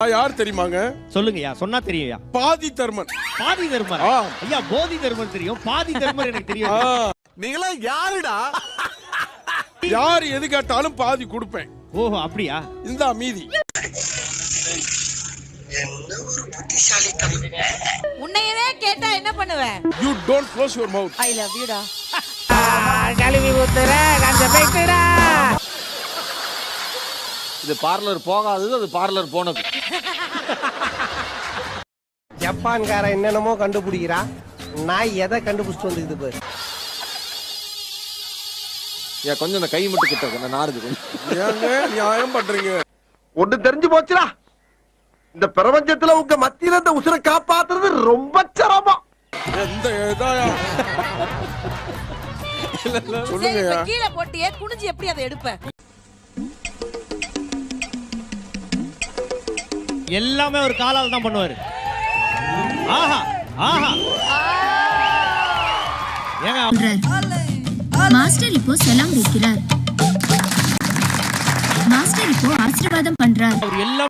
யார் தெரியுமாங்க? சொல்லுங்கய்யா, சொன்னா தெரியும்யா. பாதி தர்மன். பாதி தர்மன் ஐயா, போதி தர்மன் தெரியும், பாதி தர்மன் எனக்கு தெரியும். நீங்களா யாருடா? யார் எது கேட்டாலும் பாதி கொடுப்பேன். ஓஹோ, அப்படியா? இந்த மீதி உன்னையவே கேட்டா என்ன பண்ணுவேன்? You don't close your mouth. I love you டா. கழுவி ஊத்துற கஞ்ச பேக்குடா. இது பார்லர் போகாதது, அது பார்லர் போனது. ஜப்பான்கார என்னென்னமோ கண்டுபிடிக்கிறா, நான் எதை கண்டுபிடிச்சிட்டு வந்துக்குது பாரு. ஏன் கொஞ்சம் இந்த கை மட்டும் கிட்ட இந்த நாருது கொஞ்சம். ஏங்க நியாயம் பண்றீங்க? ஒண்ணு தெரிஞ்சு போச்சுடா, இந்த பிரபஞ்சத்துல உங்க மத்தியில இந்த உசுரை காப்பாத்துறது ரொம்ப சிரமம். எந்த ஏதாயா சரி, சொல்லுங்க. இப்ப கீழே போட்டியே குனிஞ்சு எப்படி அதை எடுப்ப? எல்லாமே ஒரு காலால தான் பண்ணுவாரு. ஆஹா ஆஹா. ஏங்க மாஸ்டர் இப்போ சலாம் வைக்கிறார். மாஸ்டர் இப்போ ஆசீர்வாதம் பண்றார். அவர் எல்லாம்